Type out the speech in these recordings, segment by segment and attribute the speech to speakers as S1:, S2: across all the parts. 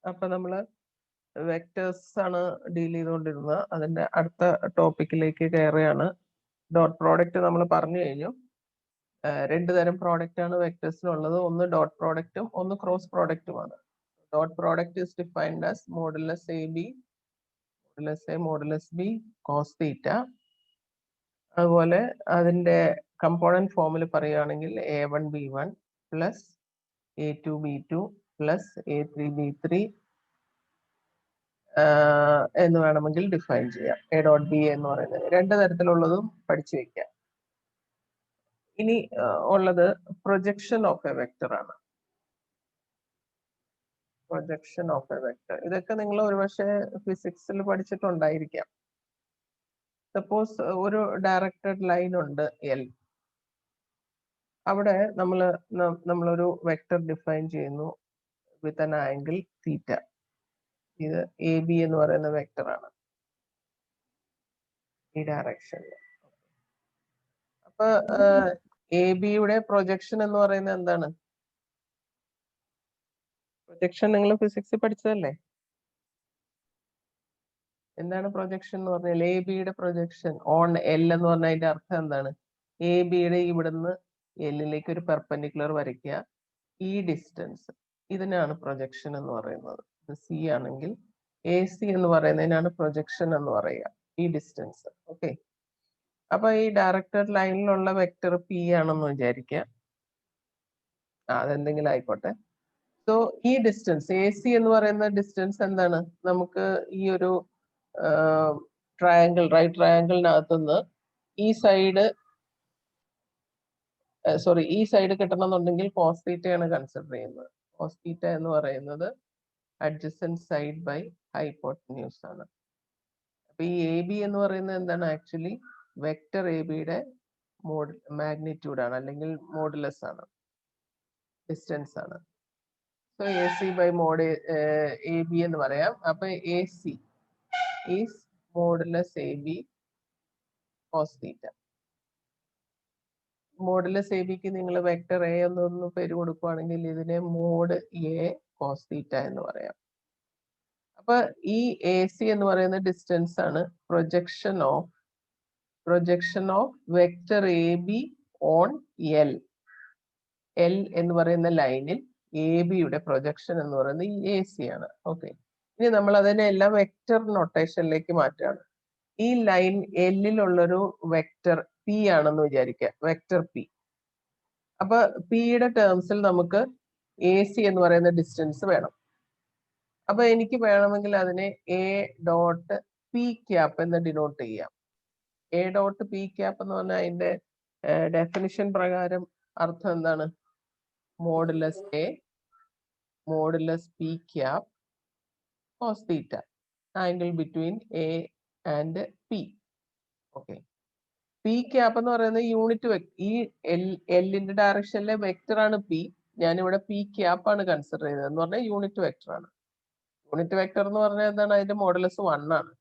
S1: അപ്പൊ നമ്മള് വെക്ടേഴ്സ് ആണ് ഡീൽ ചെയ്തുകൊണ്ടിരുന്നത്. അതിന്റെ അടുത്ത ടോപ്പിക്കിലേക്ക് കയറുകയാണ്. ഡോട്ട് പ്രോഡക്റ്റ് നമ്മൾ പറഞ്ഞു കഴിഞ്ഞു. രണ്ട് തരം പ്രോഡക്റ്റ് ആണ് വെക്ടേഴ്സിനുള്ളത്. ഒന്ന് ഡോട്ട് പ്രോഡക്റ്റും ഒന്ന് ക്രോസ് പ്രോഡക്റ്റുമാണ്. Dot product is defined as modulus A B modulus A modulus B cos theta. അതുപോലെ അതിന്റെ കമ്പോണന്റ് ഫോമിൽ പറയുകയാണെങ്കിൽ A1B1 plus A2B2 plus A3B3 എന്ന് വേണമെങ്കിൽ ഡിഫൈൻ ചെയ്യാം. എ ഡോട്ട് ബി എന്ന് പറയുന്നത് രണ്ട് തരത്തിലുള്ളതും പഠിച്ചു വെക്കാം. ഇനി ഉള്ളത് പ്രൊജക്ഷൻ ഓഫ് എ വെക്ടർ ആണ്. പ്രൊജക്ഷൻ ഓഫ് എ വെക്ടർ ഇതൊക്കെ നിങ്ങൾ ഒരുപക്ഷെ ഫിസിക്സിൽ പഠിച്ചിട്ടുണ്ടായിരിക്കാം. സപ്പോസ് ഒരു ഡയറക്റ്റഡ് ലൈൻ ഉണ്ട് എൽ. അവിടെ നമ്മളൊരു വെക്ടർ ഡിഫൈൻ ചെയ്യുന്നു വിത്ത് ആൻ ആംഗിൾ തീറ്റ. ഇത് എ ബി എന്ന് പറയുന്ന വെക്ടർ ആണ് ഈ ഡയറക്ഷനിൽ. അപ്പൊ എ ബിയുടെ പ്രൊജക്ഷൻ എന്ന് പറയുന്നത് എന്താണ്? പ്രൊജക്ഷൻ നിങ്ങൾ ഫിസിക്സ് പഠിച്ചതല്ലേ? എന്താണ് പ്രൊജക്ഷൻ എന്ന് പറഞ്ഞാൽ? എ ബിയുടെ പ്രൊജക്ഷൻ ഓൺ എൽ എന്ന് പറഞ്ഞാൽ അതിന്റെ അർത്ഥം എന്താണ്? എ ബിയുടെ ഇവിടുന്ന് എല്ലിലേക്ക് ഒരു പെർപെൻഡിക്കുലർ വരയ്ക്കുക. ഈ ഡിസ്റ്റൻസ് ഇതിനാണ് പ്രൊജക്ഷൻ എന്ന് പറയുന്നത്. സി ആണെങ്കിൽ എ സി എന്ന് പറയുന്നതിനാണ് പ്രൊജക്ഷൻ എന്ന് പറയുക, ഈ ഡിസ്റ്റൻസ്. ഓക്കെ. അപ്പൊ ഈ ഡയറക്റ്റഡ് ലൈനിലുള്ള വെക്ടർ പി ആണെന്ന് വിചാരിക്കുക. അതെന്തെങ്കിലും ആയിക്കോട്ടെ. സോ ഈ ഡിസ്റ്റൻസ് എ സി എന്ന് പറയുന്ന ഡിസ്റ്റൻസ് എന്താണ്? നമുക്ക് ഈ ഒരു ട്രയാങ്കിൾ, റൈറ്റ് ട്രയാങ്കിളിനകത്തുനിന്ന് ഈ സൈഡ് കിട്ടണമെന്നുണ്ടെങ്കിൽ കോസ് തീറ്റയാണ് കൺസിഡർ ചെയ്യുന്നത്. കോസ് തീറ്റ എന്ന് പറയുന്നത് അഡ്ജസന്റ് സൈഡ് ബൈ ഹൈപ്പോട്ടന്യൂസ് ആണ്. അപ്പൊ ഈ എ ബി എന്ന് പറയുന്നത് എന്താണ്? ആക്ച്വലി വെക്ടർ എ ബിയുടെ മാഗ്നിറ്റ്യൂഡ് ആണ്, അല്ലെങ്കിൽ മോഡുലസ് ആണ്, ഡിസ്റ്റൻസ് ആണ്. So A C by mod A B എന്ന് പറയാം. അപ്പൊ A C is modulus A B cos theta. Modulus A ബിക്ക് നിങ്ങൾ വെക്ടർ എ എന്നൊന്ന് പേര് കൊടുക്കുകയാണെങ്കിൽ ഇതിനെ മോഡ് എ കോസ് തീറ്റ എന്ന് പറയാം. അപ്പൊ ഈ എ സി എന്ന് പറയുന്ന ഡിസ്റ്റൻസ് ആണ് projection of vector A B on L. L എന്ന് പറയുന്ന ലൈനിൽ എ ബിയുടെ പ്രൊജക്ഷൻ എന്ന് പറയുന്നത് ഈ എ സി ആണ്. ഓക്കെ. ഇനി നമ്മൾ അതിനെ എല്ലാം വെക്ടർ നൊട്ടേഷനിലേക്ക് മാറ്റുകയാണ്. ഈ ലൈൻ എല്ലിലുള്ളൊരു വെക്ടർ പി ആണെന്ന് വിചാരിക്കുക, വെക്ടർ പി. അപ്പൊ പിയുടെ ടേംസിൽ നമുക്ക് എ സി എന്ന് പറയുന്ന ഡിസ്റ്റൻസ് വേണം. അപ്പൊ എനിക്ക് വേണമെങ്കിൽ അതിനെ എ ഡോട്ട് പി ക്യാപ്പ് എന്ന് ഡിനോട്ട് ചെയ്യാം. എ ഡോട്ട് പി ക്യാപ്പ് എന്ന് പറഞ്ഞാൽ അതിന്റെ ഡെഫിനിഷൻ പ്രകാരം അർത്ഥം എന്താണ്? Modulus A modulus P cap cos theta, angle between A and P. Okay. P cap എന്ന് പറയുന്നത് യൂണിറ്റ് ഈ എല്ലിന്റെ ഡയറക്ഷനിലെ വെക്ടർ ആണ് പി. ഞാനിവിടെ പി ക്യാപ്പ് ആണ് കൺസിഡർ ചെയ്തത് എന്ന് പറഞ്ഞാൽ യൂണിറ്റ് വെക്ടർ ആണ്. യൂണിറ്റ് വെക്ടർ എന്ന് പറഞ്ഞാൽ എന്താണ്? അതിന്റെ മോഡുലസ് 1 ആണ്.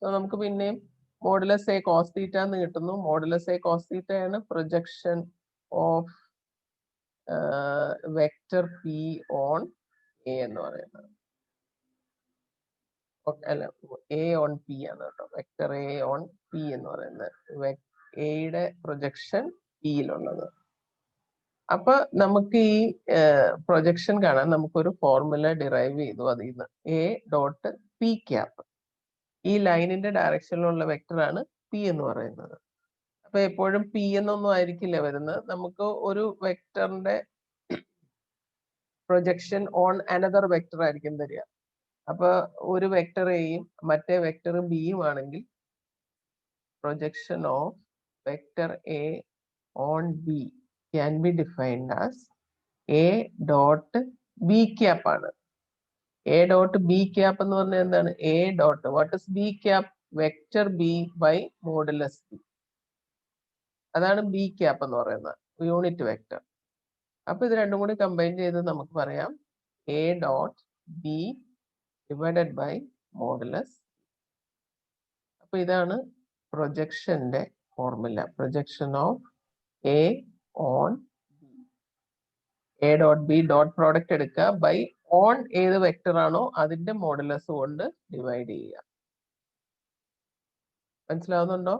S1: സോ നമുക്ക് പിന്നെയും മോഡുലസ് എ കോസ് തീറ്റ എന്ന് കിട്ടുന്നു. മോഡുലസ് എ കോസ് തീറ്റ ആണ് projection of vector P on A എന്ന് പറയുന്നത്. അല്ല, എ ഓൺ പി ആണ് കേട്ടോ. വെക്ടർ എ ഓൺ പി എന്ന് പറയുന്നത് എയുടെ പ്രൊജക്ഷൻ പിയിലുള്ളത്. അപ്പൊ നമുക്ക് ഈ പ്രൊജക്ഷൻ കാണാൻ നമുക്കൊരു ഫോർമുല ഡിറൈവ് ചെയ്തു. അതിൽ നിന്ന് എ ഡോട്ട് പി ക്യാപ്പ്, ഈ ലൈനിന്റെ ഡയറക്ഷനിലുള്ള വെക്ടർ ആണ് പി എന്ന് പറയുന്നത്. അപ്പൊ എപ്പോഴും പി എന്നൊന്നും ആയിരിക്കില്ല വരുന്നത്. നമുക്ക് ഒരു വെക്ടറിന്റെ പ്രൊജക്ഷൻ ഓൺ അനദർ വെക്ടർ ആയിരിക്കും തരിക. അപ്പൊ ഒരു വെക്ടർ എയും മറ്റേ വെക്ടർ ബിയും ആണെങ്കിൽ projection of vector A on B can be defined as A dot B cap ആണ്. എ ഡോട്ട് ബി ക്യാപ്പ് എന്ന് പറഞ്ഞാൽ എന്താണ്? A dot what is B cap? Vector B by modulus B. അതാണ് B cap എന്ന് പറയുന്നത്, unit vector. അപ്പൊ ഇത് രണ്ടും കൂടി കമ്പൈൻ ചെയ്ത് നമുക്ക് പറയാം A dot B divided by modulus. അപ്പൊ ഇതാണ് പ്രൊജക്ഷന്റെ formula. Projection of A on B. A dot B dot product എടുക്കുക ബൈ ഓൺ ഏത് വെക്ടർ ആണോ അതിന്റെ മോഡുലസ് കൊണ്ട് ഡിവൈഡ് ചെയ്യുക. മനസ്സിലാവുന്നുണ്ടോ?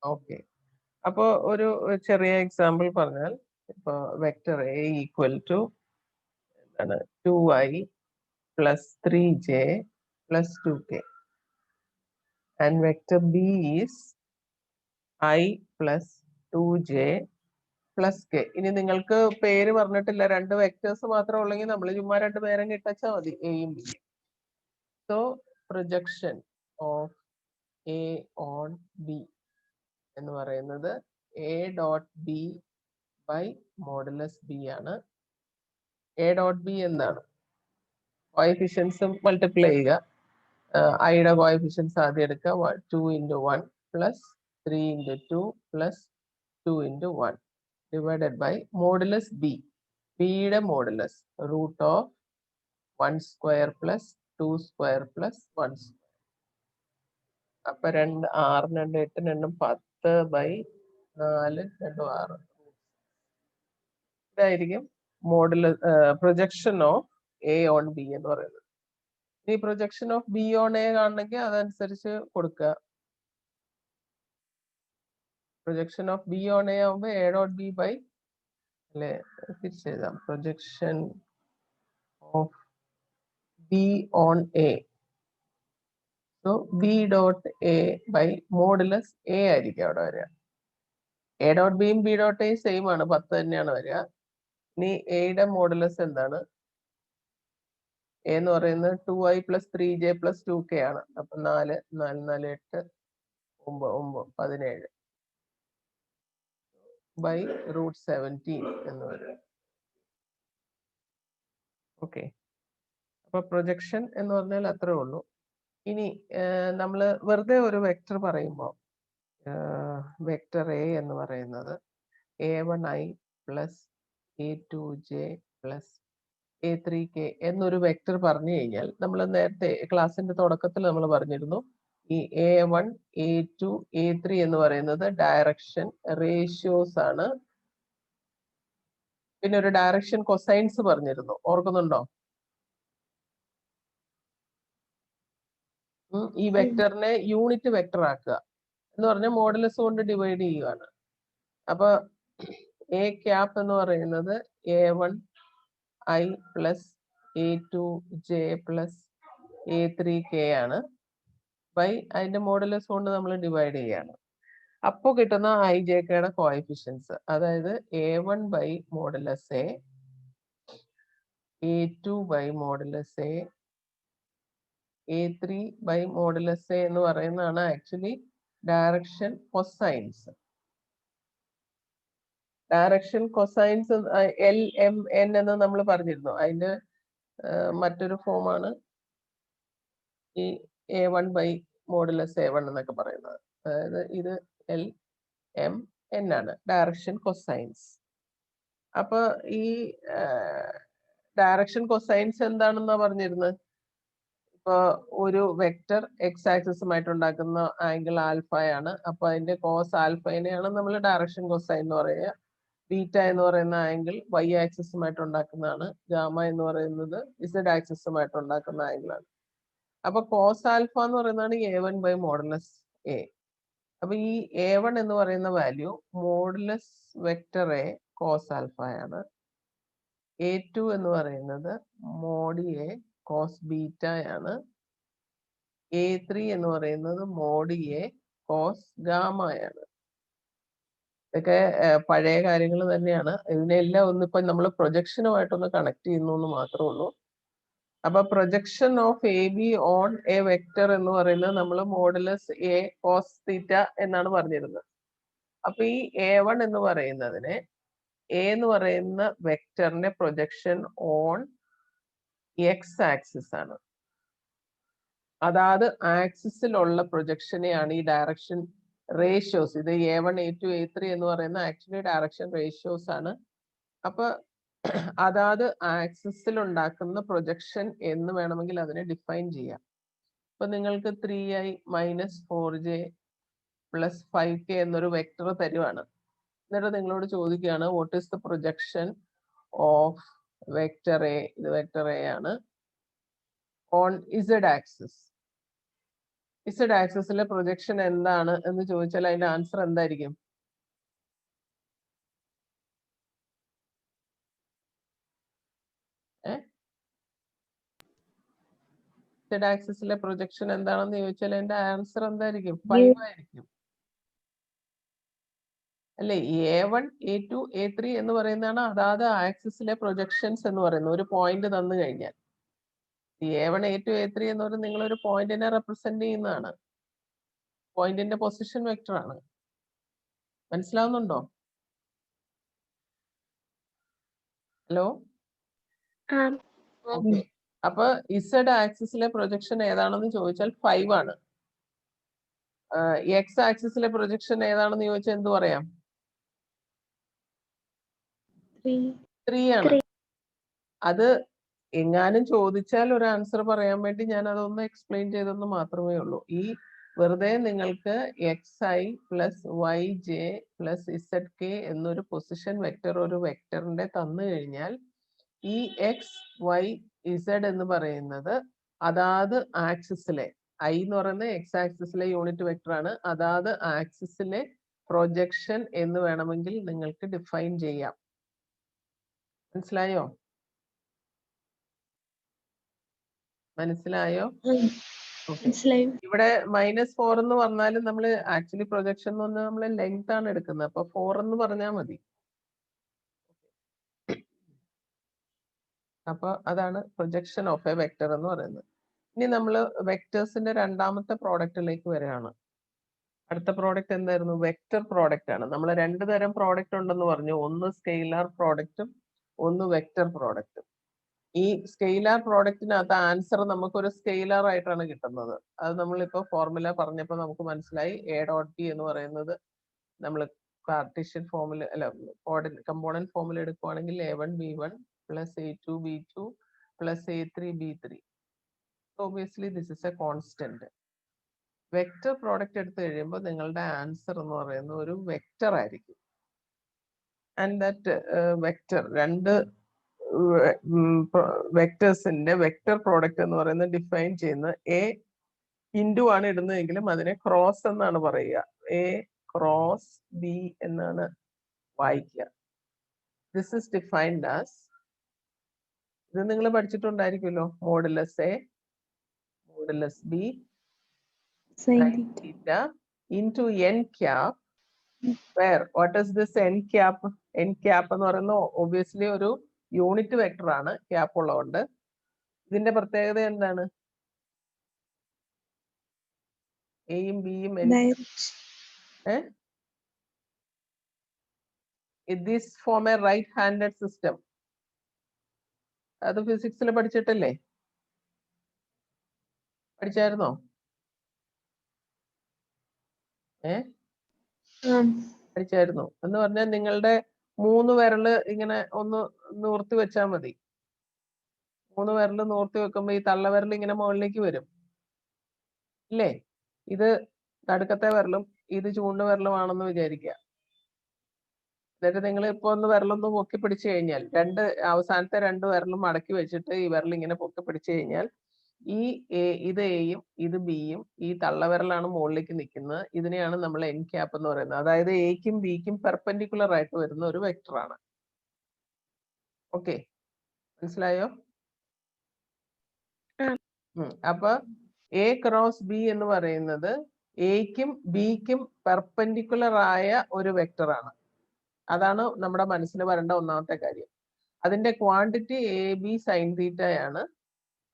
S1: ഓക്കെ. അപ്പോ ഒരു ചെറിയ എക്സാമ്പിൾ പറഞ്ഞാൽ, ഇപ്പൊ vector A equal to 2i plus 3j plus 2k and vector b is I plus 2j plus k. ഇനി നിങ്ങൾക്ക് പേര് പറഞ്ഞിട്ടില്ല, രണ്ട് വെക്ടേഴ്സ് മാത്രമേ ഉള്ളെങ്കിൽ നമ്മൾ ചുമ്മാ രണ്ട് പേരും കിട്ടച്ചാൽ മതി, എയും B. So projection of A on B എന്ന് പറയുന്നത് A dot B by modulus B ആണ്. എ ഡോട്ട് ബി എന്താണ്? കോഎഫിഷ്യൻസ് മൾട്ടിപ്ലൈ ചെയ്യുക. ഐയുടെ കോഎഫിഷ്യൻസ് ആദ്യം എടുക്കുക. 2 into 1 plus 3 into 2 plus 2 into 1 divided by modulus b. b യുടെ modulus root of 1 square plus 2 square plus 1 square. അപ്പൊ 6 2 8 2 10 by 4 2 6. ഇതായിരിക്കും modulus projection of A on B എന്ന് പറയുന്നത്. ഈ projection of B on A കാണണമെങ്കിൽ അതനുസരിച്ച് കൊടുക്കുക. Projection of B on A ആവുമ്പോൾ എ ഡോട്ട് ബി ബൈ, അല്ലെ, തിരിച്ചെഴുതാം. Projection of B on A, so B dot A by modulus A ആയിരിക്കും അവിടെ വരിക. എ ഡോട്ട് ബിയും ബി ഡോട്ട് എയും സെയിം ആണ്, 10 തന്നെയാണ് വരിക. ഇനി എയുടെ മോഡുലസ് എന്താണ്? എ എന്ന് പറയുന്നത് 2i plus 3j plus 2k ആണ്. അപ്പൊ 4 4 4 8 9 9 17 ബൈ റൂട്ട് 17 എന്ന് വരും. ഓക്കെ. അപ്പൊ പ്രൊജക്ഷൻ എന്ന് പറഞ്ഞാൽ അത്രേ ഉള്ളൂ. ഇനി നമ്മൾ വെറുതെ ഒരു വെക്ടർ പറയുമ്പോൾ, വെക്ടർ എ എന്ന് പറയുന്നത് a1i plus a2j plus a3k എന്നൊരു വെക്ടർ പറഞ്ഞു കഴിഞ്ഞാൽ, നമ്മൾ നേരത്തെ ക്ലാസ്സിന്റെ തുടക്കത്തിൽ നമ്മൾ പറഞ്ഞിരുന്നു, ഈ a1 a2 a3 എന്ന് പറയുന്നത് ഡയറക്ഷൻ റേഷ്യോസ് ആണ്. പിന്നെ ഒരു ഡയറക്ഷൻ കൊസൈൻസ് പറഞ്ഞിരുന്നു, ഓർക്കുന്നുണ്ടോ? ഈ വെക്ടറിനെ യൂണിറ്റ് വെക്ടർ ആക്കുക എന്ന് പറഞ്ഞാൽ മോഡുലസ് കൊണ്ട് ഡിവൈഡ് ചെയ്യുകയാണ്. അപ്പൊ എ ക്യാപ് എന്ന് പറയുന്നത് a1i plus a2j plus a3k ആണ്. ബൈ അതിന്റെ മോഡുലസ് കൊണ്ട് നമ്മൾ ഡിവൈഡ് ചെയ്യാണ്. അപ്പോ കിട്ടുന്ന ഐ ജെ കെയുടെ കോഎഫിഷ്യൻസ്, അതായത് a1 by modulus A, a2 by modulus A, a3 by modulus A എന്ന് പറയുന്നതാണ് actually direction cosines. Direction cosines L M N എന്ന് നമ്മൾ പറഞ്ഞിരുന്നു. അതിന്റെ മറ്റൊരു ഫോമാണ് ഈ a1 ബൈ മോഡുലസ് a1 എന്നൊക്കെ പറയുന്നത്. അതായത് ഇത് എൽ എം എൻ ആണ്, ഡയറക്ഷൻ കൊസൈൻസ്. അപ്പൊ ഈ ഡയറക്ഷൻ കൊസൈൻസ് എന്താണെന്നാ പറഞ്ഞിരുന്നത്? ഇപ്പൊ ഒരു വെക്ടർ എക്സ് ആക്സിസുമായിട്ട് ഉണ്ടാക്കുന്ന ആംഗിൾ ആൽഫയാണ്. അപ്പൊ അതിന്റെ കോസ് ആൽഫേനെയാണ് നമ്മൾ ഡയറക്ഷൻ കൊസൈൻ എന്ന് പറയുക. ബീറ്റ എന്ന് പറയുന്ന ആംഗിൾ വൈ ആക്സിസുമായിട്ട് ഉണ്ടാക്കുന്നതാണ്. ഗാമ എന്ന് പറയുന്നത് ഇസഡ് ആക്സിസുമായിട്ട് ഉണ്ടാക്കുന്ന ആംഗിൾ ആണ്. അപ്പൊ കോസ് ആൽഫ എന്ന് പറയുന്നതാണ് a1 ബൈ മോഡുലസ് എ. അപ്പൊ ഈ a1 എന്ന് പറയുന്ന value modulus vector A cos ആൽഫയാണ്. a2 എന്ന് പറയുന്നത് മോഡി എ കോസ് ബീറ്റയാണ്. a3 എന്ന് പറയുന്നത് മോഡി എ കോസ് ഗാമയാണ്. ഇതൊക്കെ പഴയ കാര്യങ്ങൾ തന്നെയാണ്. ഇതിനെല്ലാം ഒന്നിപ്പോ നമ്മൾ പ്രൊജക്ഷനുമായിട്ടൊന്ന് കണക്ട് ചെയ്യുന്നു എന്ന് മാത്രമേ ഉള്ളൂ. അപ്പൊ projection of A B on A vector എന്ന് പറയുന്നത് നമ്മൾ മോഡുലസ് എ കോസ് തീറ്റ എന്നാണ് പറഞ്ഞിരുന്നത്. അപ്പൊ ഈ a1 എന്ന് പറയുന്നതിനെ എ എന്ന് പറയുന്ന വെക്ടറിന്റെ പ്രൊജക്ഷൻ ഓൺ എക്സ് ആക്സിസ് ആണ്. അതായത് ആക്സിസിലുള്ള പ്രൊജക്ഷനെയാണ് ഈ ഡയറക്ഷൻ റേഷ്യോസ്, ഇത് a1 a2 a3 എന്ന് പറയുന്ന ആക്ച്വലി ഡയറക്ഷൻ റേഷ്യോസ് ആണ്. അപ്പൊ അതായത് ആക്സിസിൽ ഉണ്ടാക്കുന്ന പ്രൊജക്ഷൻ എന്ന് വേണമെങ്കിൽ അതിനെ ഡിഫൈൻ ചെയ്യാം. ഇപ്പൊ നിങ്ങൾക്ക് 3i minus 4j plus 5k എന്നൊരു വെക്ടർ തരുവാണ്. എന്നിട്ട് നിങ്ങളോട് ചോദിക്കുകയാണ് what is the projection of vector A, ഇത് വെക്ടർ എ ആണ്, ഓൺ ഇസഡ് ആക്സിസ്. ഇസഡ് ആക്സിസിലെ പ്രൊജക്ഷൻ എന്താണ് എന്ന് ചോദിച്ചാൽ അതിന്റെ ആൻസർ എന്തായിരിക്കും? ഇസഡ് ആക്സിസിലെ പ്രൊജക്ഷൻ എന്താണെന്ന് ചോദിച്ചാൽ അതിന്റെ ആൻസർ എന്തായിരിക്കും? 5 ആയിരിക്കും അല്ലെ? A1 A2 A3 എന്ന് പറയുന്നതാണ് അതാത് ആക്സിസിലെ പ്രൊജക്ഷൻസ് എന്ന് പറയുന്നത്. ഒരു പോയിന്റ് തന്നു കഴിഞ്ഞാൽ A1 A2 A3 എന്ന് പറയുന്നത് നിങ്ങളൊരു പോയിന്റിനെ റെപ്രസെന്റ് ചെയ്യുന്നതാണ്, പോയിന്റിന്റെ പൊസിഷൻ വെക്ടർ ആണ്. മനസ്സിലാവുന്നുണ്ടോ? Hello, okay. അപ്പൊ ഇസഡ് ആക്സിസിലെ പ്രൊജക്ഷൻ ഏതാണെന്ന് ചോദിച്ചാൽ 5 ആണ്. എക്സ് ആക്സിസിലെ പ്രൊജക്ഷൻ ഏതാണെന്ന് ചോദിച്ചാൽ എന്ത് പറയാം? 3 ആണ്. അത് എങ്ങാനും ചോദിച്ചാൽ ഒരു ആൻസർ പറയാൻ വേണ്ടി ഞാൻ അതൊന്ന് എക്സ്പ്ലെയിൻ ചെയ്തെന്ന് മാത്രമേ ഉള്ളൂ. ഈ വെറുതെ നിങ്ങൾക്ക് xi plus yj plus zk എന്നൊരു പൊസിഷൻ വെക്ടർ ഒരു വെക്ടറിന്റെ തന്നു കഴിഞ്ഞാൽ ഈ എക്സ് വൈ ഇസഡ് എന്ന് പറയുന്നത് അതാത് ആക്സിസിലെ, ഐ എന്ന് പറയുന്നത് എക്സ് ആക്സിസിലെ യൂണിറ്റ് വെക്ടർ ആണ്, അതാത് ആക്സിസിലെ പ്രൊജക്ഷൻ എന്ന് വേണമെങ്കിൽ നിങ്ങൾക്ക് ഡിഫൈൻ ചെയ്യാം. മനസ്സിലായോ? മനസ്സിലായോ? ഇവിടെ -4 എന്ന് പറഞ്ഞാലും നമ്മൾ ആക്ച്വലി പ്രൊജക്ഷൻ എന്ന് പറഞ്ഞാൽ നമ്മൾ ലെങ്ത് ആണ് എടുക്കുന്നത്. അപ്പൊ 4 എന്ന് പറഞ്ഞാൽ മതി. അപ്പൊ അതാണ് പ്രൊജക്ഷൻ ഓഫ് എ വെക്ടർ എന്ന് പറയുന്നത്. ഇനി നമ്മൾ വെക്ടേഴ്സിന്റെ രണ്ടാമത്തെ പ്രോഡക്റ്റിലേക്ക് വരികയാണ്. അടുത്ത പ്രോഡക്റ്റ് എന്തായിരുന്നു? വെക്ടർ പ്രോഡക്റ്റ് ആണ്. നമ്മൾ 2 തരം പ്രോഡക്റ്റ് ഉണ്ടെന്ന് പറഞ്ഞു, ഒന്ന് സ്കെയിലാർ പ്രോഡക്റ്റും ഒന്ന് വെക്ടർ പ്രോഡക്റ്റും. ഈ സ്കെയിലാർ പ്രോഡക്റ്റിനകത്ത് ആൻസർ നമുക്കൊരു സ്കെയിലാർ ആയിട്ടാണ് കിട്ടുന്നത്. അത് നമ്മളിപ്പോ ഫോർമുല പറഞ്ഞപ്പോൾ നമുക്ക് മനസ്സിലായി. A.B എന്ന് പറയുന്നത് നമ്മൾ കാർട്ടീഷ്യൻ ഫോമിൽ അല്ല കമ്പോണന്റ് ഫോമിൽ എടുക്കുവാണെങ്കിൽ A1 B1 plus A2 B2 plus A3 B3. Obviously this is A constant. Vector product എടുത്തു കഴിയുമ്പോൾ നിങ്ങളുടെ ആൻസർ എന്ന് പറയുന്നത് ഒരു വെക്ടർ ആയിരിക്കും. ആൻഡ് ദാറ്റ് വെക്ടർ, രണ്ട് വെക്ടേഴ്സിന്റെ വെക്ടർ പ്രോഡക്റ്റ് എന്ന് പറയുന്നത് ഡിഫൈൻ ചെയ്യുന്ന എ ഇൻറ്റു ആണ് ഇടുന്നതെങ്കിലും അതിനെ ക്രോസ് എന്നാണ് പറയുക. എ ക്രോസ് ബി എന്നാണ് വായിക്കുക. ദിസ് ഇസ് ഡിഫൈൻഡ് ആസ്, ഇത് നിങ്ങൾ പഠിച്ചിട്ടുണ്ടായിരിക്കുമല്ലോ, modulus A modulus B sin theta into n cap, where what is this n cap? n cap എന്ന് പറയുന്നത് ഒബിയസ്ലി ഒരു യൂണിറ്റ് വെക്ടർ ആണ്, ക്യാപ്പ് ഉള്ളതുകൊണ്ട്. ഇതിന്റെ പ്രത്യേകത എന്താണ്? എയും ബിയും this form a right handed system. അത് ഫിസിക്സിൽ പഠിച്ചിട്ടല്ലേ? പഠിച്ചായിരുന്നോ? പഠിച്ചായിരുന്നു എന്ന് പറഞ്ഞാൽ നിങ്ങളുടെ 3 വിരല് ഇങ്ങനെ ഒന്ന് നിവർത്തി വെച്ചാൽ മതി. 3 വിരല് നിവർത്തി വെക്കുമ്പോ ഈ തള്ളവിരൽ ഇങ്ങനെ മുകളിലേക്ക് വരും ഇല്ലേ? ഇത് നടുക്കത്തെ വിരലും ഇത് ചൂണ്ടുവിരലുമാണെന്ന് വിചാരിക്കുക. എന്നിട്ട് നിങ്ങൾ ഇപ്പൊ ഒന്ന് വിരലൊന്ന് പൊക്കി പിടിച്ചു കഴിഞ്ഞാൽ അവസാനത്തെ 2 വിരലും മടക്കി വെച്ചിട്ട് ഈ വിരൽ ഇങ്ങനെ പൊക്കി പിടിച്ചു കഴിഞ്ഞാൽ ഇത് എയും ഇത് ബിയും ഈ തള്ളവിരലാണ് മുകളിലേക്ക് നിൽക്കുന്നത്. ഇതിനെയാണ് നമ്മൾ എൻ ക്യാപ്പ് എന്ന് പറയുന്നത്. അതായത് എക്കും ബിക്കും പെർപെൻഡിക്കുലർ ആയിട്ട് വരുന്ന ഒരു വെക്ടർ ആണ്. ഓക്കെ, മനസ്സിലായോ? അപ്പൊ എ ക്രോസ് ബി എന്ന് പറയുന്നത് എക്കും ബിക്കും പെർപെൻഡിക്കുലർ ആയ ഒരു വെക്ടർ ആണ്. അതാണ് നമ്മുടെ മനസ്സിൽ വരേണ്ട ഒന്നാമത്തെ കാര്യം. അതിന്റെ ക്വാണ്ടിറ്റി എ ബി സൈൻ തീറ്റയാണ്,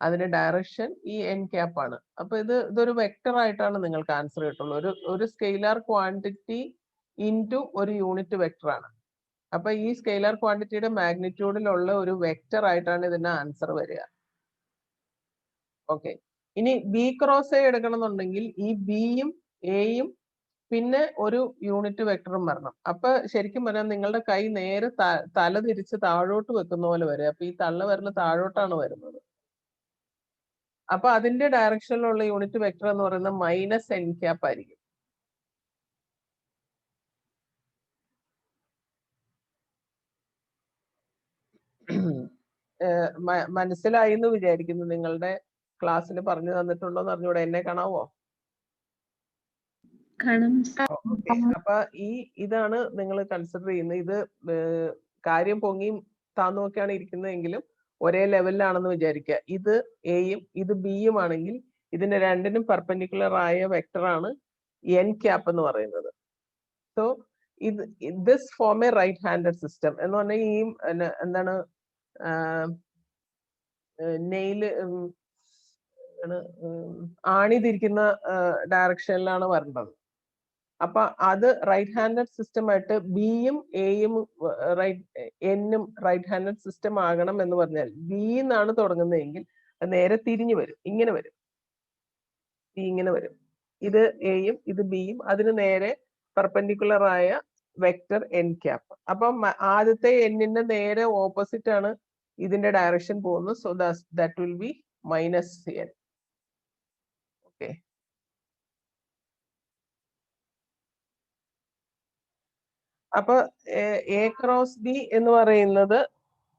S1: അതിന്റെ ഡയറക്ഷൻ ഈ എൻ ക്യാപ്പ് ആണ്. അപ്പൊ ഇതൊരു വെക്ടർ ആയിട്ടാണ് നിങ്ങൾക്ക് ആൻസർ കിട്ടുള്ളൂ. ഒരു സ്കെയിലാർ ക്വാണ്ടിറ്റി ഇൻറ്റു ഒരു യൂണിറ്റ് വെക്ടർ ആണ്. അപ്പൊ ഈ സ്കെയിലാർ ക്വാണ്ടിറ്റിയുടെ മാഗ്നിറ്റ്യൂഡിലുള്ള ഒരു വെക്ടർ ആയിട്ടാണ് ഇതിന്റെ ആൻസർ വരിക. ഓക്കെ, ഇനി ബി ക്രോസ് എ എടുക്കണമെന്നുണ്ടെങ്കിൽ ഈ ബിയും എയും പിന്നെ ഒരു യൂണിറ്റ് വെക്ടറും വരണം. അപ്പൊ ശരിക്കും പറഞ്ഞാൽ നിങ്ങളുടെ കൈ നേരെ തല തിരിച്ച് താഴോട്ട് വെക്കുന്ന പോലെ വരും. അപ്പൊ ഈ തള്ള വിരൽ താഴോട്ടാണ് വരുന്നത്. അപ്പൊ അതിന്റെ ഡയറക്ഷനിലുള്ള യൂണിറ്റ് വെക്ടർ എന്ന് പറയുന്നത് മൈനസ് എൻ ക്യാപ്പ് ആയിരിക്കും. മനസ്സിലായി എന്ന് വിചാരിക്കുന്നു. നിങ്ങളുടെ ക്ലാസ്സിൽ പറഞ്ഞു തന്നിട്ടുണ്ടോ എന്ന് അറിഞ്ഞൂടെ? എന്നെ കാണാവോ? ഓക്കെ. അപ്പൊ ഇതാണ് നിങ്ങൾ കൺസിഡർ ചെയ്യുന്നത്. ഇത് കാര്യം പൊങ്ങിയും താന്നും ഒക്കെയാണ് ഇരിക്കുന്നതെങ്കിലും ഒരേ ലെവലിലാണെന്ന് വിചാരിക്കുക. ഇത് എയും ഇത് ബിയും ആണെങ്കിൽ ഇതിന്റെ രണ്ടിനും പെർപെൻഡിക്കുലർ ആയ വെക്ടറാണ് എൻ ക്യാപ്പ് എന്ന് പറയുന്നത്. So this form a right handed system എന്ന് പറഞ്ഞാൽ ഈ എന്താണ് നെയില് ആണി തിരിക്കുന്ന ഡയറക്ഷനിലാണ് വരേണ്ടത്. അപ്പൊ അത് റൈറ്റ് ഹാൻഡഡ് സിസ്റ്റം ആയിട്ട് ബിയും എയും എന്നും റൈറ്റ് ഹാൻഡഡ് സിസ്റ്റം ആകണം എന്ന് പറഞ്ഞാൽ ബി എന്നാണ് തുടങ്ങുന്നതെങ്കിൽ നേരെ തിരിഞ്ഞു വരും, ഇങ്ങനെ വരും, ബി ഇങ്ങനെ വരും. ഇത് എയും ഇത് ബിയും, അതിന് നേരെ പെർപെൻഡിക്കുലർ ആയ വെക്ടർ എൻ ക്യാപ്പ്. അപ്പം ആദ്യത്തെ എന്നിന്റെ നേരെ ഓപ്പോസിറ്റ് ആണ് ഇതിന്റെ ഡയറക്ഷൻ പോകുന്നത്. So that will be minus N. Okay. അപ്പൊ എ ക്രോസ് ബി എന്ന് പറയുന്നത്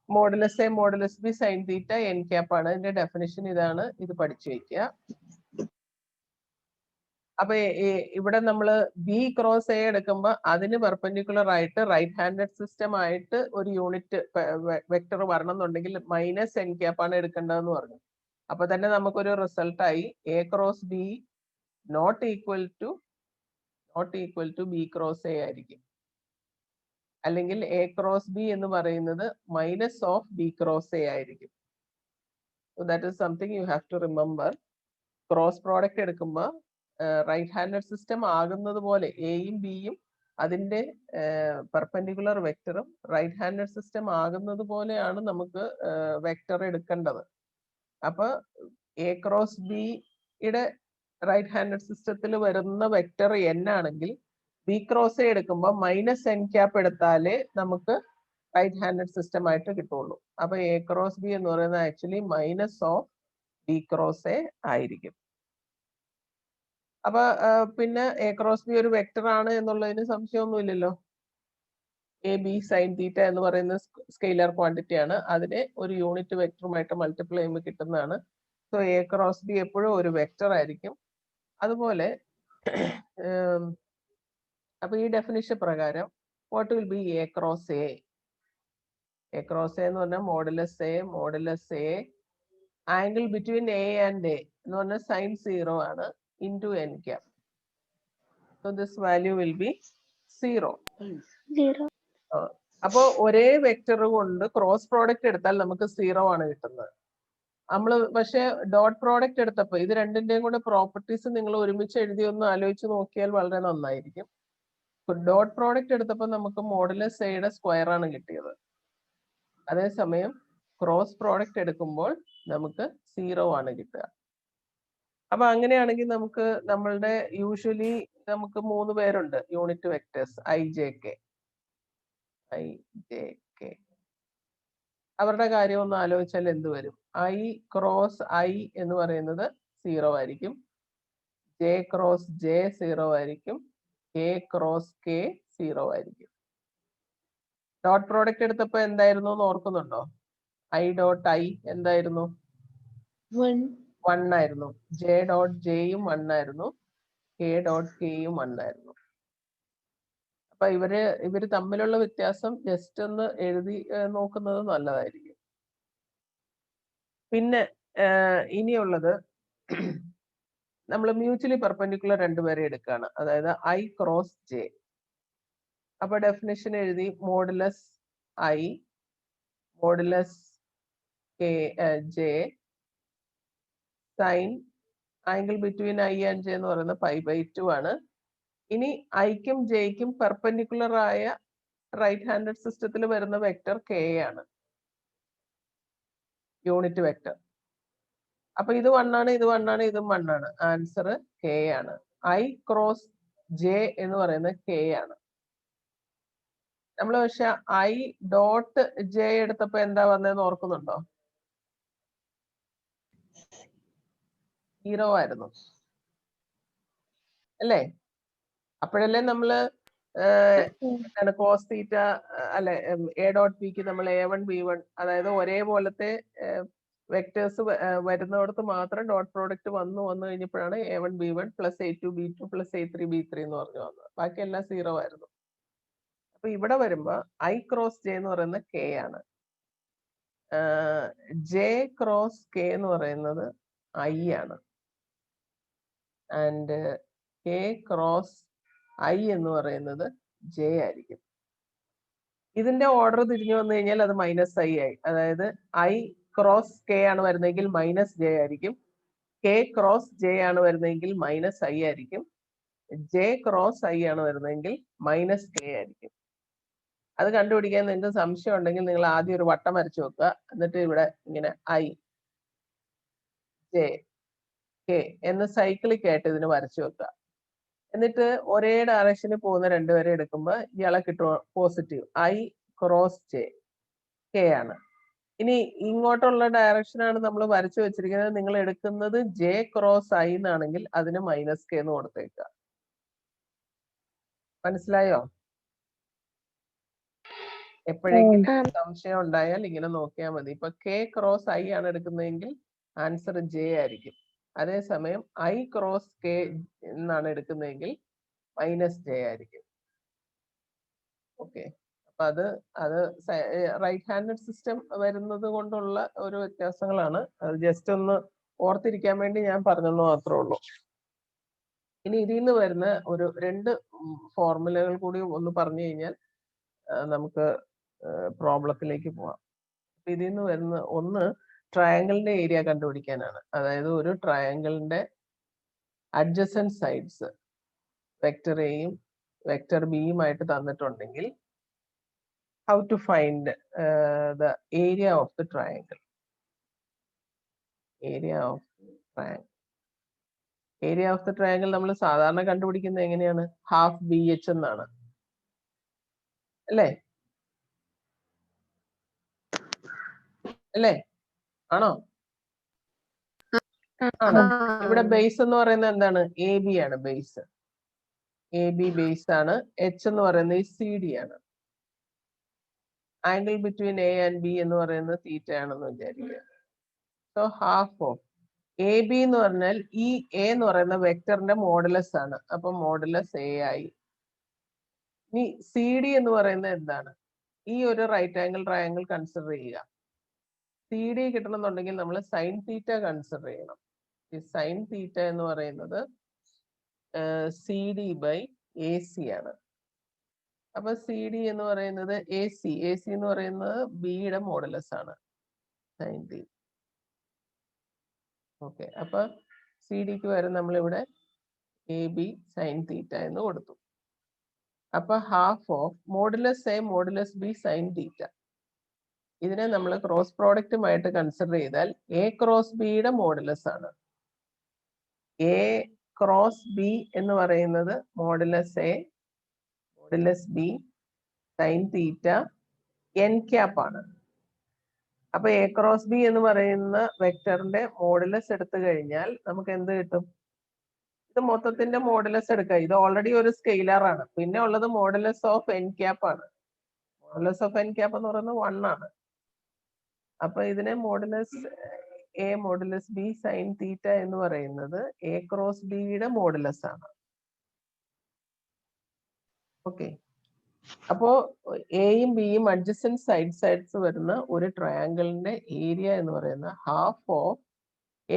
S1: modulus A modulus B sine theta N cap ആണ്. ഇതിന്റെ ഡെഫിനിഷൻ ഇതാണ്. ഇത് പഠിച്ചു വെക്കുക. അപ്പൊ ഇവിടെ നമ്മൾ ബി ക്രോസ് എ എടുക്കുമ്പോൾ അതിന് പെർപെൻഡിക്കുലർ ആയിട്ട് റൈറ്റ് ഹാൻഡഡ് സിസ്റ്റം ആയിട്ട് ഒരു യൂണിറ്റ് വെക്ടർ വരണം എന്നുണ്ടെങ്കിൽ മൈനസ് എൻ ക്യാപ്പ് ആണ് എടുക്കേണ്ടതെന്ന് പറഞ്ഞു. അപ്പൊ തന്നെ നമുക്കൊരു റിസൾട്ട് ആയി A cross B not equal to B cross A ആയിരിക്കും. അല്ലെങ്കിൽ എ ക്രോസ് ബി എന്ന് പറയുന്നത് minus of B cross A ആയിരിക്കും. So that is something you have to remember. Cross product എടുക്കുമ്പോൾ റൈറ്റ് ഹാൻഡഡ് സിസ്റ്റം ആകുന്നത് പോലെ എയും ബിയും അതിന്റെ പെർപെൻഡിക്കുലർ വെക്ടറും റൈറ്റ് ഹാൻഡഡ് സിസ്റ്റം ആകുന്നത് പോലെയാണ് നമുക്ക് വെക്ടർ എടുക്കേണ്ടത്. അപ്പൊ എ ക്രോസ് ബിയുടെ റൈറ്റ് ഹാൻഡഡ് സിസ്റ്റത്തിൽ വരുന്ന വെക്ടർ എൻ ആണെങ്കിൽ ബി ക്രോസ് എ എടുക്കുമ്പോൾ മൈനസ് എൻ ക്യാപ്പ് എടുത്താലേ നമുക്ക് റൈറ്റ് ഹാൻഡഡ് സിസ്റ്റം ആയിട്ട് കിട്ടുള്ളൂ. അപ്പൊ എ ക്രോസ് ബി എന്ന് പറയുന്നത് actually minus of B cross A ആയിരിക്കും. അപ്പൊ പിന്നെ എ ക്രോസ് ബി ഒരു വെക്ടർ ആണ് എന്നുള്ളതിന് സംശയമൊന്നുമില്ലല്ലോ. എ ബി സൈൻ തീറ്റ എന്ന് പറയുന്ന സ്കെയിലർ ക്വാണ്ടിറ്റി ആണ്. അതിനെ ഒരു യൂണിറ്റ് വെക്ടറുമായിട്ട് മൾട്ടിപ്ലൈ ചെയ്യുമ്പോൾ കിട്ടുന്നതാണ്. സോ എ ക്രോസ് ബി എപ്പോഴും ഒരു വെക്ടർ ആയിരിക്കും. അതുപോലെ അപ്പൊ ഈ ഡെഫിനിഷൻ പ്രകാരം what will be A cross A? A cross A എന്ന് പറഞ്ഞാൽ modulus A angle between A and A എന്ന് പറഞ്ഞാൽ സൈൻ 0 ആണ് into n cap. So this value will be 0. അപ്പോ ഒരേ വെക്ടർ കൊണ്ട് ക്രോസ് പ്രോഡക്റ്റ് എടുത്താൽ നമുക്ക് 0 ആണ് കിട്ടുന്നത്. നമ്മൾ പക്ഷെ ഡോട്ട് പ്രോഡക്റ്റ് എടുത്തപ്പോൾ ഇത് രണ്ടിന്റെയും കൂടെ പ്രോപ്പർട്ടീസ് നിങ്ങൾ ഒരുമിച്ച് എഴുതി ഒന്ന് ആലോചിച്ച് നോക്കിയാൽ വളരെ നന്നായിരിക്കും. ഡോട്ട് പ്രോഡക്റ്റ് എടുത്തപ്പോൾ നമുക്ക് മോഡുലസ് എയുടെ സ്ക്വയർ ആണ് കിട്ടിയത്. അതേസമയം ക്രോസ് പ്രോഡക്റ്റ് എടുക്കുമ്പോൾ നമുക്ക് 0 ആണ് കിട്ടുക. അപ്പൊ അങ്ങനെയാണെങ്കിൽ നമുക്ക് നമ്മളുടെ യൂഷ്വലി നമുക്ക് 3 പേരുണ്ട് unit vectors I J K. അവരുടെ കാര്യം ഒന്ന് ആലോചിച്ചാൽ എന്ത് വരും? ഐ ക്രോസ് ഐ എന്ന് പറയുന്നത് 0 ആയിരിക്കും, ജെ ക്രോസ് ജെ 0 ആയിരിക്കും, കെ ക്രോസ് കെ 0 ആയിരിക്കും. ഡോട്ട് പ്രോഡക്റ്റ് എടുത്തപ്പോ എന്തായിരുന്നു എന്ന് ഓർക്കുന്നുണ്ടോ? ഐ ഡോട്ട് ഐ എന്തായിരുന്നു? 1 ആയിരുന്നു. ജെ ഡോട്ട് ജെയും 1 ആയിരുന്നു, കെ ഡോട്ട് കെയും 1 ആയിരുന്നു. അപ്പൊ ഇവര് തമ്മിലുള്ള വ്യത്യാസം ജസ്റ്റ് ഒന്ന് എഴുതി നോക്കുന്നത് നല്ലതായിരിക്കും. പിന്നെ ഇനിയുള്ളത് നമ്മൾ മ്യൂച്വലി പെർപെൻഡിക്കുലർ രണ്ടുപേരെ എടുക്കുകയാണ്, അതായത് ഐ ക്രോസ് ജെ. അപ്പൊ ഡെഫിനിഷൻ എഴുതി modulus I modulus K J sine angle between I and J എന്ന് പറയുന്നത് π/2 ആണ്. ഇനി ഐക്കും ജെയ്ക്കും പെർപെൻഡിക്കുലർ ആയ റൈറ്റ് ഹാൻഡഡ് സിസ്റ്റത്തിൽ വരുന്ന വെക്ടർ കെ ആണ്, യൂണിറ്റ് വെക്ടർ. അപ്പൊ ഇത് 1 ആണ്, ഇത് 1 ആണ്, ഇതും 1 ആണ്. ആൻസർ കെ ആണ്. ഐ ക്രോസ് ജെ എന്ന് പറയുന്നത് കെ ആണ്. നമ്മൾ പക്ഷെ ഐ ഡോട്ട് ജെ എടുത്തപ്പോ എന്താ വന്നതെന്ന് ഓർക്കുന്നുണ്ടോ? 0 ആയിരുന്നു അല്ലേ? അപ്പോഴല്ലേ നമ്മള് എന്താണ് കോസ് തീറ്റ അല്ലെ എ ഡോട്ട് പിക്ക് നമ്മൾ A1 B1 അതായത് ഒരേപോലത്തെ വെക്ടേഴ്സ് വരുന്നിടത്ത് മാത്രം ഡോട്ട് പ്രോഡക്റ്റ് വന്നു കഴിഞ്ഞപ്പോഴാണ് A1 B1 plus A2 B2 plus A3 B3 എന്ന് പറഞ്ഞു വന്നത്. ബാക്കി എല്ലാം 0 ആയിരുന്നു. അപ്പൊ ഇവിടെ വരുമ്പോ I ക്രോസ് J എന്ന് പറയുന്നത് K ആണ്. J ക്രോസ് K എന്ന് പറയുന്നത് I ആണ്. ആൻഡ് K ക്രോസ് I എന്ന് പറയുന്നത് J ആയിരിക്കും. ഇതിന്റെ ഓർഡർ തിരിഞ്ഞു വന്നു കഴിഞ്ഞാൽ അത് -I ആയി. അതായത് I ക്രോസ് K ആണ് വരുന്നതെങ്കിൽ -J ആയിരിക്കും. K ക്രോസ് J ആണ് വരുന്നതെങ്കിൽ -I ആയിരിക്കും. J ക്രോസ് I ആണ് വരുന്നതെങ്കിൽ -K ആയിരിക്കും. അത് കണ്ടുപിടിക്കാൻ നിങ്ങൾക്ക് സംശയം ഉണ്ടെങ്കിൽ നിങ്ങൾ ആദ്യം ഒരു വട്ടം വരച്ചു വെക്കുക. എന്നിട്ട് ഇവിടെ ഇങ്ങനെ I J K എന്ന് സൈക്ലിക് ആയിട്ട് ഇതിന് വരച്ചു വെക്കുക. എന്നിട്ട് ഒരേ ഡയറക്ഷനിൽ പോകുന്ന രണ്ടുപേരെ എടുക്കുമ്പോൾ ഇയാളെ കിട്ടും positive I cross J K ആണ്. ഇനി ഇങ്ങോട്ടുള്ള ഡയറക്ഷനാണ് നമ്മൾ വരച്ചു വെച്ചിരിക്കുന്നത്. നിങ്ങൾ എടുക്കുന്നത് J ക്രോസ് I എന്നാണെങ്കിൽ അതിന് -K എന്ന് കൊടുത്തേക്കുക. മനസ്സിലായോ? എപ്പോഴെങ്കിലും സംശയം ഉണ്ടായാൽ ഇങ്ങനെ നോക്കിയാൽ മതി. ഇപ്പൊ K ക്രോസ് I ആണ് എടുക്കുന്നതെങ്കിൽ ആൻസർ J ആയിരിക്കും. അതേസമയം I ക്രോസ് K എന്നാണ് എടുക്കുന്നതെങ്കിൽ -J ആയിരിക്കും. ഓക്കെ, അപ്പൊ അത് റൈറ്റ് ഹാൻഡഡ് സിസ്റ്റം വരുന്നത് കൊണ്ടുള്ള ഒരു വ്യത്യാസങ്ങളാണ്. അത് ജസ്റ്റ് ഒന്ന് ഓർത്തിരിക്കാൻ വേണ്ടി ഞാൻ പറഞ്ഞെന്ന് മാത്രമേ ഉള്ളൂ. ഇനി ഇതിൽ നിന്ന് വരുന്ന ഒരു 2 ഫോർമുലകൾ കൂടി ഒന്ന് പറഞ്ഞു കഴിഞ്ഞാൽ നമുക്ക് പ്രോബ്ലത്തിലേക്ക് പോവാം. ഇതിൽ നിന്ന് വരുന്ന ഒന്ന് ട്രയാങ്കിളിന്റെ ഏരിയ കണ്ടുപിടിക്കാനാണ്. അതായത് ഒരു ട്രയാങ്കിളിന്റെ അഡ്ജസന്റ് സൈഡ്സ് വെക്ടർ എയും വെക്ടർ ബിയും ആയിട്ട് തന്നിട്ടുണ്ടെങ്കിൽ how to find the area of the triangle. Area of the triangle നമ്മൾ സാധാരണ കണ്ടുപിടിക്കുന്നത് എങ്ങനെയാണ്? ഹാഫ് BH എന്നാണ് അല്ലേ? ആണോ? ആണ്. ഇവിടെ ബേസ് എന്ന് പറയുന്നത് എന്താണ്? AB ആണ് ബേസ്. AB ബേസ് ആണ്. H എന്ന് പറയുന്നത് CD ആണ്. Angle between A and B എന്ന് പറയുന്നത് തീറ്റ ആണെന്ന് വിചാരിക്കുക. സോ ഹാഫ് ഓഫ് AB എന്ന് പറഞ്ഞാൽ ഈ A എന്ന് പറയുന്ന വെക്ടറിന്റെ മോഡുലസ് ആണ്. അപ്പൊ മോഡുലസ് A ആയി. ഇനി CD എന്ന് പറയുന്നത് എന്താണ്? ഈ ഒരു റൈറ്റ് ആംഗിൾ ട്രയാംഗിൾ കൺസിഡർ ചെയ്യുക. CD കിട്ടണമെന്നുണ്ടെങ്കിൽ നമ്മൾ സൈൻ തീറ്റ കൺസിഡർ ചെയ്യണം. ഈ സൈൻ തീറ്റ എന്ന് പറയുന്നത് CD ബൈ AC ആണ്. അപ്പൊ CD എന്ന് പറയുന്നത് AC എന്ന് പറയുന്നത് ബിയുടെ മോഡുലസ് ആണ് സൈൻ തീറ്റ. ഓക്കെ, അപ്പൊ CDക്ക് വരെ നമ്മളിവിടെ AB സൈൻ തീറ്റ എന്ന് കൊടുത്തു. അപ്പൊ half of modulus A modulus B sine തീറ്റ. ഇതിനെ നമ്മൾ ക്രോസ് പ്രോഡക്റ്റുമായിട്ട് കൺസിഡർ ചെയ്താൽ A ക്രോസ് ബിയുടെ മോഡുലസ് ആണ്. A ക്രോസ് B എന്ന് പറയുന്നത് modulus A modulus B sine theta n cap ആണ്. അപ്പൊ A ക്രോസ് B എന്ന് പറയുന്ന വെക്ടറിന്റെ മോഡുലസ് എടുത്തു കഴിഞ്ഞാൽ നമുക്ക് എന്ത് കിട്ടും? ഇത് മൊത്തത്തിന്റെ മോഡുലസ് എടുക്കുക. ഇത് ഓൾറെഡി ഒരു സ്കെയിലർ ആണ്. പിന്നെ ഉള്ളത് മോഡുലസ് ഓഫ് n ക്യാപ്പ് ആണ്. മോഡുലസ് ഓഫ് n ക്യാപ്പ് എന്ന് പറയുന്നത് 1 ആണ്. അപ്പൊ ഇതിനെ modulus A modulus B sine theta എന്ന് പറയുന്നത് A ക്രോസ് ബിയുടെ മോഡുലസ് ആണ്. ഓക്കെ, അപ്പോ എയും ബിയും അഡ്ജസന്റ് സൈഡ്സ് വരുന്ന ഒരു ട്രയാങ്കിളിന്റെ ഏരിയ എന്ന് പറയുന്ന half of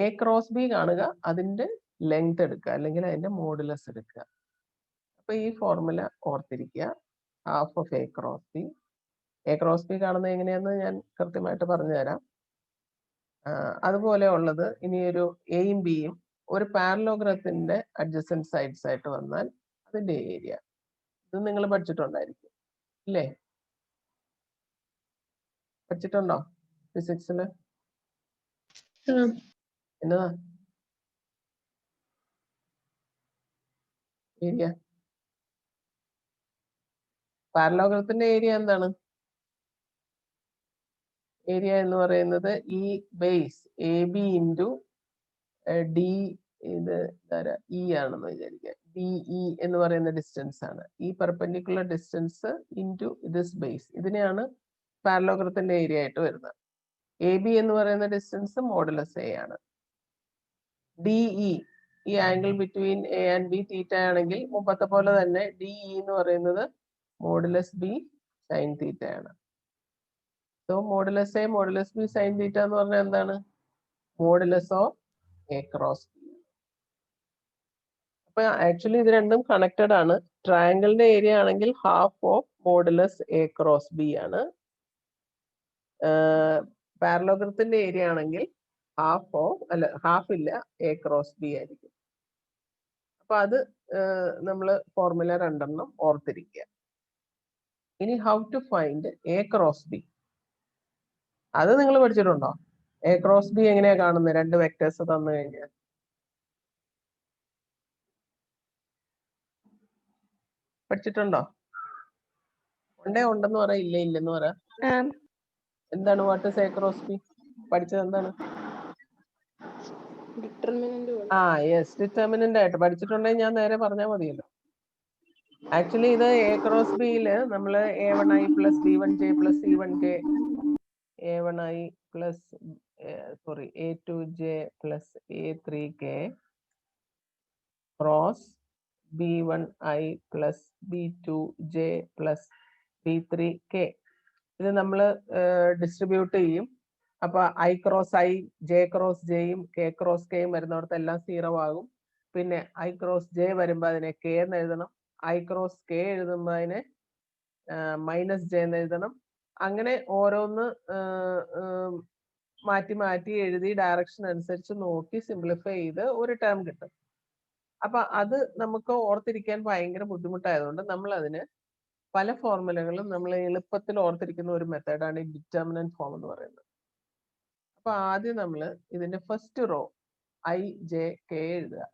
S1: A cross B കാണുക, അതിന്റെ ലെങ്ത് എടുക്കുക, അല്ലെങ്കിൽ അതിന്റെ മോഡുലസ് എടുക്കുക. അപ്പൊ ഈ ഫോർമുല ഓർത്തിരിക്കുക. Half of A cross B. A cross B കാണുന്നത് എങ്ങനെയാന്ന് ഞാൻ കൃത്യമായിട്ട് പറഞ്ഞു തരാം. അതുപോലെ ഉള്ളത് ഇനി ഒരു എയും ബിയും ഒരു പാരലോഗ്രത്തിന്റെ അഡ്ജസന്റ് സൈഡ്സ് ആയിട്ട് വന്നാൽ അതിന്റെ ഏരിയ. ഇത് നിങ്ങൾ പഠിച്ചിട്ടുണ്ടായിരിക്കും ഇല്ലേ? പഠിച്ചിട്ടുണ്ടോ ഫിസിക്സില്? എന്നതാ ഏരിയ? പാരലോഗ്രത്തിന്റെ ഏരിയ എന്താണ്? ഏരിയ എന്ന് പറയുന്നത് ഈ ബേസ് AB ഇൻറ്റു D ഇത് ഇ ആണെന്ന് വിചാരിക്കുക. DE എന്ന് പറയുന്ന ഡിസ്റ്റൻസ് ആണ്. ഈ perpendicular distance into this base, ഇതിനെയാണ് പാരലോഗ്രത്തിന്റെ ഏരിയ ആയിട്ട് വരുന്നത്. AB എന്ന് പറയുന്ന ഡിസ്റ്റൻസ് മോഡുലസ് A ആണ്. DE ഈ angle between A and B തീറ്റ ആണെങ്കിൽ മുമ്പത്തെ പോലെ തന്നെ DE എന്ന് പറയുന്നത് മോഡുലസ് B സൈൻ തീറ്റ ആണ്. So modulus A modulus B sine theta എന്ന് പറഞ്ഞാൽ എന്താണ്? Modulus of A cross B. അപ്പൊ ആക്ച്വലി ഇത് രണ്ടും കണക്റ്റഡ് ആണ്. ട്രയാങ്കിളിന്റെ ഏരിയ ആണെങ്കിൽ half of modulus A cross B ആണ്. പാരലോഗ്രത്തിന്റെ ഏരിയ ആണെങ്കിൽ ഹാഫ് ഇല്ല, A ക്രോസ് B ആയിരിക്കും. അപ്പൊ അത് നമ്മൾ ഫോർമുല രണ്ടെണ്ണം ഓർത്തിരിക്കുക. ഇനി how to find A cross B, അത് നിങ്ങൾ പഠിച്ചിട്ടുണ്ടോ? A ക്രോസ് B എങ്ങനെയാ കാണുന്നത്? രണ്ട് വെക്ടേഴ്സ് തന്നു കഴിഞ്ഞാൽ പഠിച്ചിട്ടുണ്ടോ? ഉണ്ടെന്ന് പറ, ഇല്ലെന്ന് പറ. എന്താണ് what is A cross B? പഠിച്ചത് എന്താണ്? യെസ്, ഡിറ്റർമിനന്റ് ആയിട്ട് പഠിച്ചിട്ടുണ്ടെങ്കിൽ ഞാൻ നേരെ പറഞ്ഞാൽ മതിയല്ലോ. ആക്ച്വലി ഇത് A ക്രോസ് ബിയില് നമ്മള് A1i plus B1j plus C1k, A1i plus A2j plus A3k cross B1i plus B2j plus B3k, ഇത് നമ്മൾ ഡിസ്ട്രിബ്യൂട്ട് ചെയ്യും. അപ്പൊ I cross I, J cross ജെയും K ക്രോസ് കെയും വരുന്നിടത്ത് എല്ലാം 0 ആകും. പിന്നെ I ക്രോസ് J വരുമ്പോ അതിനെ K എന്ന് എഴുതണം. I ക്രോസ് K എഴുതുമ്പോൾ അതിനെ -J എന്ന് എഴുതണം. അങ്ങനെ ഓരോന്ന് മാറ്റി മാറ്റി എഴുതി ഡയറക്ഷൻ അനുസരിച്ച് നോക്കി സിംപ്ലിഫൈ ചെയ്ത് ഒരു ടേം കിട്ടും. അപ്പൊ അത് നമുക്ക് ഓർത്തിരിക്കാൻ ഭയങ്കര ബുദ്ധിമുട്ടായതുകൊണ്ട് നമ്മൾ അതിന് പല ഫോർമുലകളും നമ്മൾ എളുപ്പത്തിൽ ഓർത്തിരിക്കുന്ന ഒരു മെത്തേഡാണ് ഈ ഡിറ്റർമിനന്റ് ഫോം എന്ന് പറയുന്നത്. അപ്പൊ ആദ്യം നമ്മൾ ഇതിന്റെ first row I, J, K എഴുതുക.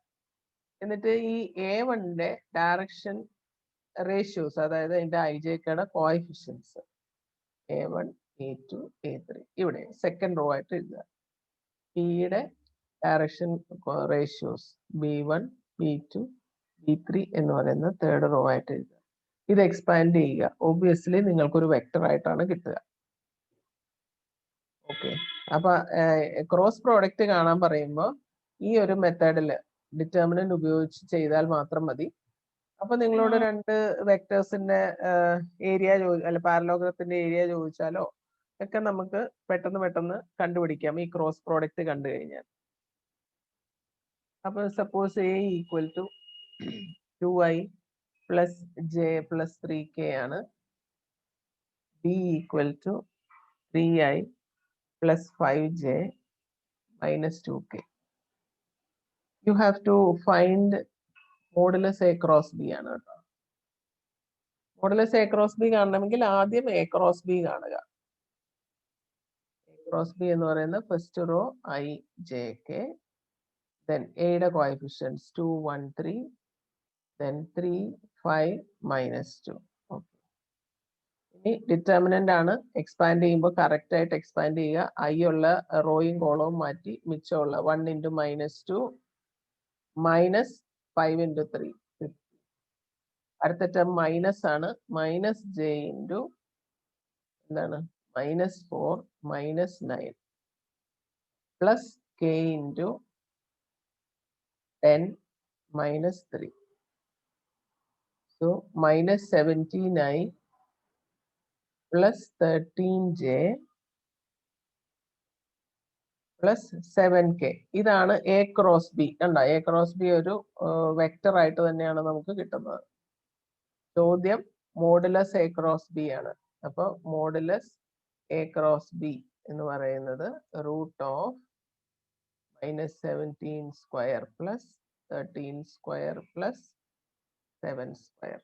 S1: എന്നിട്ട് ഈ A1ന്റെ ഡയറക്ഷൻ റേഷ്യോസ്, അതായത് അതിന്റെ IJKയുടെ കോഎഫിഷ്യൻസ് A1, A2, A3 ഇവിടെ സെക്കൻഡ് റോ ആയിട്ട് എഴുതുക. Pയുടെ direction ratios B1, B2, B3 എന്ന് പറയുന്ന തേർഡ് റോ ആയിട്ട് എഴുതുക. ഇത് എക്സ്പാൻഡ് ചെയ്യുക. ഒബ്വിയസ്ലി നിങ്ങൾക്കൊരു വെക്ടർ ആയിട്ടാണ് കിട്ടുക. ഓക്കെ, അപ്പൊ ക്രോസ് പ്രോഡക്റ്റ് കാണാൻ പറയുമ്പോൾ ഈ ഒരു മെത്തേഡിൽ ഡിറ്റർമിനന്റ് ഉപയോഗിച്ച് ചെയ്താൽ മാത്രം മതി. അപ്പൊ നിങ്ങളോട് രണ്ട് വെക്ടേഴ്സിന്റെ ഏരിയ അല്ല പാരലോഗ്രത്തിന്റെ ഏരിയ ചോദിച്ചാലോ ഒക്കെ നമുക്ക് പെട്ടെന്ന് കണ്ടുപിടിക്കാം ഈ ക്രോസ് പ്രോഡക്റ്റ് കണ്ടു കഴിഞ്ഞാൽ. അപ്പൊ suppose A equal to 2i plus J plus 3k ആണ്. B equal to 3i plus 5j minus 2k. You have to find modulus A cross B ആണ് കേട്ടോ. മോഡുലസ് A cross B കാണണമെങ്കിൽ ആദ്യം A cross B കാണുക. A cross B എന്ന് പറയുന്ന first row I, J, K, then A യുടെ coefficients 2, 1, 3, then 3, 5, -2. ഇനി determinant ആണ്. എക്സ്പാൻഡ് ചെയ്യുമ്പോൾ കറക്റ്റ് ആയിട്ട് എക്സ്പാൻഡ് ചെയ്യുക. I ഉള്ള റോയും കോളവും മാറ്റി മിച്ചമുള്ള 1 × -2 -5 × 3 50. അടുത്ത ടേം മൈനസ് ആണ്. -j × എന്താണ് -4 -9 plus k × 10 -3. So -17i plus 13j plus 7k. ഇതാണ് A ക്രോസ് B. കണ്ടോ, A ക്രോസ് B ഒരു വെക്ടർ ആയിട്ട് തന്നെയാണ് നമുക്ക് കിട്ടുന്നത്. ചോദ്യം മോഡുലസ് A ക്രോസ് B ആണ്. അപ്പൊ മോഡുലസ് A ക്രോസ് B എന്ന് പറയുന്നത് root of -17 square plus 13 square plus 7 square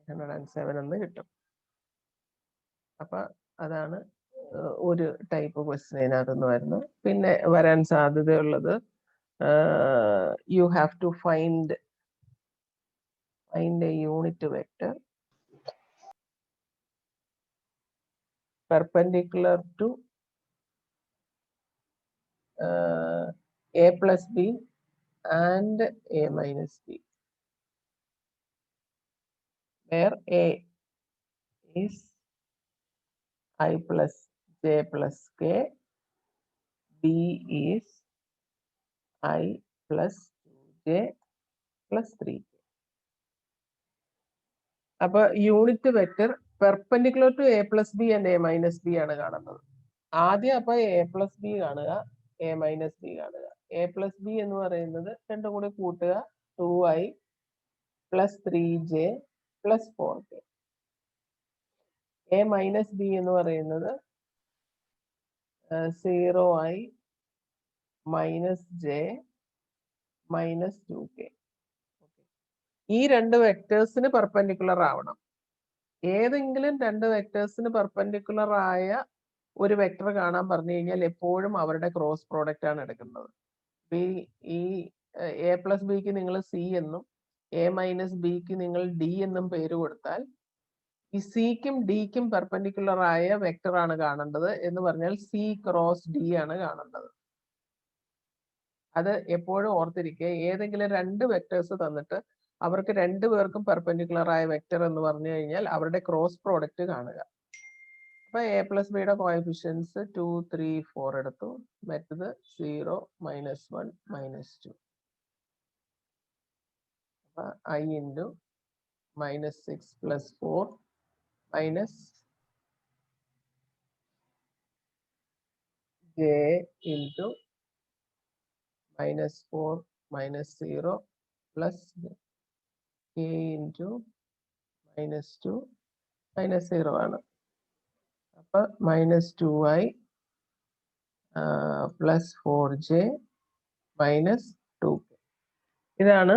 S1: 507 എന്ന് കിട്ടും. അപ്പൊ അതാണ് ഒരു ടൈപ്പ് ക്വസ്റ്റ്യനകത്തുനിന്ന് വരുന്നത്. പിന്നെ വരാൻ സാധ്യതയുള്ളത് you have to find a unit vector perpendicular to A plus B and a minus b, where a is I plus j plus k, b is I plus 2j plus 3k. അപ്പൊ unit vector perpendicular to A plus B and A minus B ആണ് കാണുന്നത്. ആദ്യം അപ്പൊ A plus B കാണുക, A minus B കാണുക. A plus B എന്ന് പറയുന്നത് രണ്ടും കൂടി കൂട്ടുക 2i plus 3j plus 4k. A minus B എന്ന് പറയുന്നത് 0i minus J minus 2k. ഈ രണ്ട് വെക്ടേഴ്സിന് പെർപെൻഡിക്കുലർ ആവണം. ഏതെങ്കിലും രണ്ട് വെക്ടേഴ്സിന് പെർപെൻഡിക്കുലർ ആയ ഒരു വെക്ടർ കാണാൻ പറഞ്ഞു കഴിഞ്ഞാൽ എപ്പോഴും അവരുടെ ക്രോസ് പ്രോഡക്റ്റ് ആണ് എടുക്കുന്നത്. ഈ എ പ്ലസ് ബിക്ക് നിങ്ങൾ സി എന്നും എ മൈനസ് ബിക്ക് നിങ്ങൾ ഡി എന്നും പേര് കൊടുത്താൽ ഈ സിക്കും ഡിക്കും പെർപെൻഡിക്കുലർ ആയ വെക്ടർ ആണ് കാണേണ്ടത് എന്ന് പറഞ്ഞാൽ സി ക്രോസ് ഡി ആണ് കാണേണ്ടത്. അത് എപ്പോഴും ഓർത്തിരിക്കുക. ഏതെങ്കിലും രണ്ട് വെക്ടേഴ്സ് തന്നിട്ട് അവർക്ക് രണ്ടുപേർക്കും പെർപെൻഡിക്കുലർ ആയ വെക്ടർ എന്ന് പറഞ്ഞു കഴിഞ്ഞാൽ അവരുടെ ക്രോസ് പ്രോഡക്റ്റ് കാണുക. അപ്പൊ എ പ്ലസ് ബിയുടെ കോഎഫിഷ്യൻസ് 2, 3, 4 എടുത്തു. മറ്റത് 0, -1, -2. അപ്പൊ I into -6 plus 4 minus j into -4 -0 plus k into -2 -0 ആണ്. അപ്പൊ -2i plus 4j minus 2k. ഇതാണ്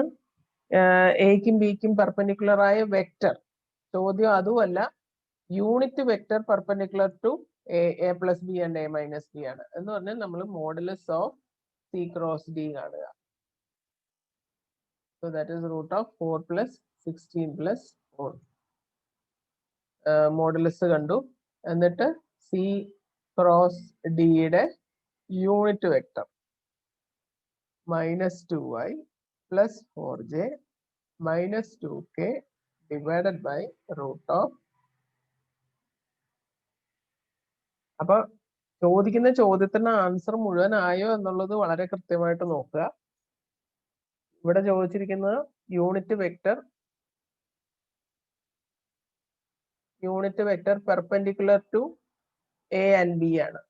S1: എക്കും ബിക്കും പെർപെൻഡിക്കുലർ ആയ വെക്ടർ. ചോദ്യം അതുമല്ല, unit vector perpendicular to A plus B and A minus B ആണ് എന്ന് പറഞ്ഞാൽ നമ്മൾ modulus of C cross D കാണുക. So that is root of 4 plus 16 plus 4. Modulus കണ്ടു. എന്നിട്ട് സി ക്രോസ് ഡിയുടെ unit vector -2i plus 4j minus 2k divided by root of. അപ്പൊ ചോദിക്കുന്ന ചോദ്യത്തിന് ആൻസർ മുഴുവൻ ആയോ എന്നുള്ളത് വളരെ കൃത്യമായിട്ട് നോക്കുക. ഇവിടെ ചോദിച്ചിരിക്കുന്നത് unit vector perpendicular to A and B ആണ്.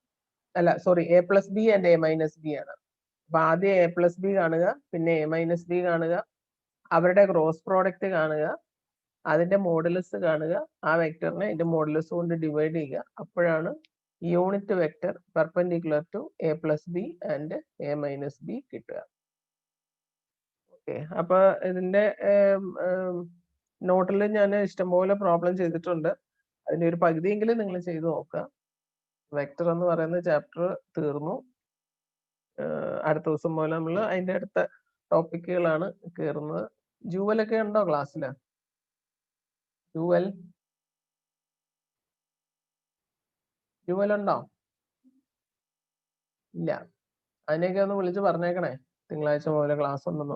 S1: അല്ല sorry, A plus B and A minus B ആണ്. അപ്പൊ ആദ്യം എ പ്ലസ് ബി കാണുക, പിന്നെ എ മൈനസ് ബി കാണുക, അവരുടെ ക്രോസ് പ്രോഡക്റ്റ് കാണുക, അതിന്റെ മോഡുലസ് കാണുക, ആ വെക്ടറിനെ ഇതിന്റെ മോഡുലസ് കൊണ്ട് ഡിവൈഡ് ചെയ്യുക. അപ്പോഴാണ് unit vector perpendicular to A plus B and A minus b കിട്ടുക. ഓക്കെ, അപ്പൊ ഇതിന്റെ നോട്ടിൽ ഞാൻ ഇഷ്ടംപോലെ പ്രോബ്ലം ചെയ്തിട്ടുണ്ട്. അതിന്റെ ഒരു പകുതിയെങ്കിലും നിങ്ങൾ ചെയ്തു നോക്കുക. വെക്ടർ എന്ന് പറയുന്ന ചാപ്റ്റർ തീർന്നു. അടുത്ത ദിവസം പോലെ നമ്മൾ അതിന്റെ അടുത്ത ടോപ്പിക്കുകളാണ് കയറുന്നത്. ജൂവലൊക്കെ ഉണ്ടോ ക്ലാസ്സില്? ജൂവൽ ഉണ്ടോ? ഇല്ല. അതിനെയൊക്കെ ഒന്ന് വിളിച്ച് പറഞ്ഞേക്കണേ, തിങ്കളാഴ്ച മുതൽ ക്ലാസ് ഉണ്ടെന്ന്.